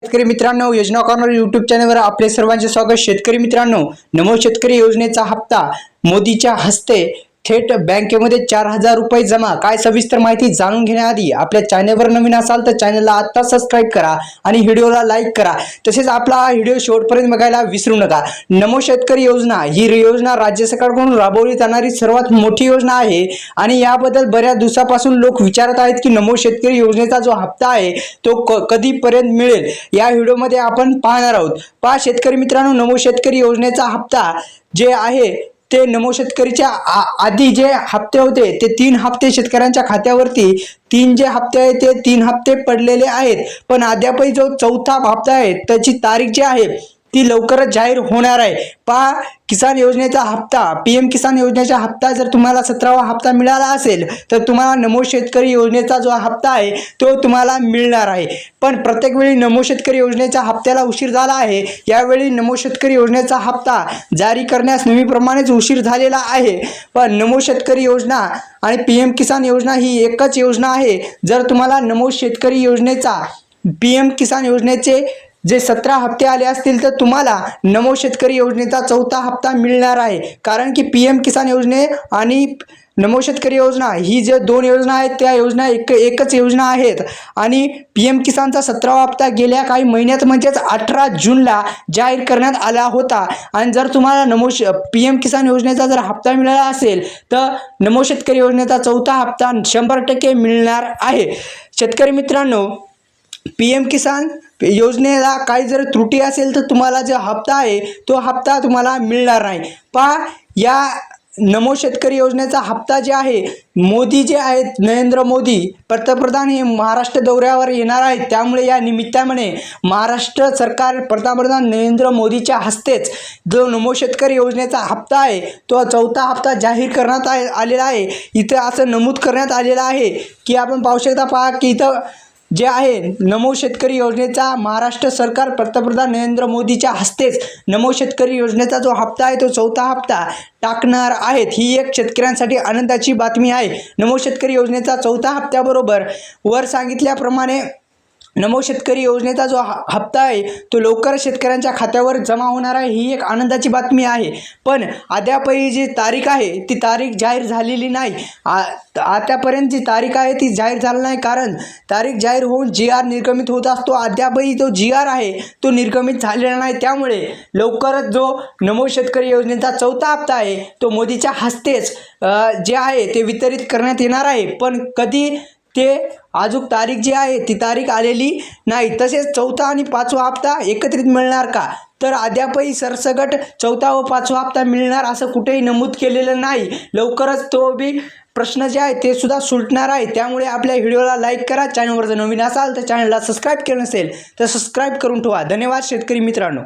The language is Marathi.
शेतकरी मित्रांनो, योजना कॉर्नर यूट्यूब चॅनलवर आपले सर्वांचे स्वागत। शेतकरी मित्रांनो, नमो शेतकरी योजनेचा हप्ता मोदीच्या हस्ते थेट बँकेमध्ये 4,000 रुपये जमा। काय सविस्तर माहिती जाणून घेण्याआधी आपल्या चॅनलवर नवीन असाल तर चॅनलला आता सबस्क्राइब करा आणि व्हिडिओला लाईक करा। तसेच आपला व्हिडिओ शेवटपर्यंत बघायला विसरू नका। नमो शेतकरी योजना ही योजना राज्य सरकारकडून राबवली जाणारी सर्वात मोठी योजना आहे आणि याबद्दल बऱ्याच दिवसापासून लोक विचारत आहेत की नमो शेतकरी योजनेचा जो हप्ता आहे तो कधीपर्यंत मिळेल। या व्हिडिओमध्ये आपण पाहणार आहोत। पहा शेतकरी मित्रांनो, नमो शेतकरी योजनेचा हप्ता जे आहे ते नमो शेतकरीच्या आधी जे हप्ते होते ते 3 हप्ते शेतकऱ्यांच्या खात्यावरती 3 जे हप्ते आहेत ते 3 हप्ते पडलेले आहेत। पण अद्यापही जो चौथा हप्ता आहे त्याची तारीख जी आहे ती लवकरच जाहीर होणार आहे। पहा किसान योजनेचा हप्ता, पीएम किसान योजनेचा हप्ता जर तुम्हाला 17वा हप्ता मिळाला असेल तर तुम्हाला नमो शेतकरी योजनेचा जो हप्ता आहे तो तुम्हाला मिळणार आहे। पण प्रत्येक वेळी नमो शेतकरी योजनेच्या हप्त्याला उशीर झाला आहे। यावेळी नमो शेतकरी योजनेचा हप्ता जारी करण्यास नेहमीप्रमाणेच उशीर झालेला आहे। पण नमो शेतकरी योजना आणि पीएम किसान योजना ही एकच योजना आहे। जर तुम्हाला नमो शेतकरी योजनेचा पीएम किसान योजनेचे जे 17 हप्ते आले असतील तर तुम्हाला नमो शेतकरी योजनेचा चौथा हप्ता मिळणार आहे। कारण की पीएम किसान योजने आणि नमो शेतकरी योजना ही जे 2 योजना आहेत त्या योजना एकच योजना आहेत आणि पीएम किसानचा 17वा हप्ता गेल्या काही महिन्यात म्हणजेच 18 जूनला जाहीर करण्यात आला होता। आणि जर तुम्हाला पीएम किसान योजनेचा जर हप्ता मिळाला असेल तर नमो शेतकरी योजनेचा चौथा हप्ता 100% मिळणार आहे। शेतकरी मित्रांनो, पीएम किसान योजनेला काही जर त्रुटी असेल तर तुम्हाला जो हप्ता आहे तो हप्ता तुम्हाला मिळणार नाही। पहा या नमो शेतकरी योजनेचा हप्ता जे आहे, मोदी जे आहेत नरेंद्र मोदी पंतप्रधान हे महाराष्ट्र दौऱ्यावर येणार आहेत। त्यामुळे या निमित्ताने महाराष्ट्र सरकार पंतप्रधान नरेंद्र मोदीच्या हस्तेच जो नमो शेतकरी योजनेचा हप्ता आहे तो चौथा हप्ता जाहीर करण्यात आलेला आहे। इथे असं नमूद करण्यात आलेलं आहे की आपण पाहू शकता। पहा की इथं जे आहे नमो शेतकरी योजनेचा महाराष्ट्र सरकार पंतप्रधान नरेंद्र मोदीच्या हस्तेच नमो शेतकरी योजनेचा जो हप्ता आहे तो चौथा हप्ता टाकणार आहेत। ही एक शेतकऱ्यांसाठी आनंदाची बातमी आहे। नमो शेतकरी योजनेचा चौथा हप्त्याबरोबर वर सांगितल्याप्रमाणे नमो शेतकरी योजनेचा जो हप्ता आहे तो लवकरच शेतकऱ्यांच्या खात्यावर जमा होणार आहे। ही एक आनंदाची बातमी आहे। पण अद्यापही जी तारीख आहे ती तारीख जाहीर झालेली नाही। आतापर्यंत जी तारीख आहे ती जाहीर झाली नाही, कारण तारीख जाहीर होऊन GR निर्गमित होत असतो। अद्यापही तो GR आहे तो निर्गमित झालेला नाही। त्यामुळे लवकरच जो नमो शेतकरी योजनेचा चौथा हप्ता आहे तो मोदीच्या हस्तेच जे आहे ते वितरित करण्यात येणार आहे। पण कधी ते अजून तारीख जी आहे ती तारीख आलेली नाही। तसेच चौथा आणि पाचवा हप्ता एकत्रित मिळणार का, तर अद्यापही सरसगट चौथा व पाचवा हप्ता मिळणार असं कुठेही नमूद केलेलं नाही। लवकरच तो बी प्रश्न जे आहे ते सुद्धा सुटणार आहे। त्यामुळे आपल्या व्हिडिओला लाईक करा। चॅनलवर जर नवीन असाल तर चॅनलला सबस्क्राईब केलं नसेल तर सबस्क्राईब करून ठेवा। धन्यवाद शेतकरी मित्रांनो।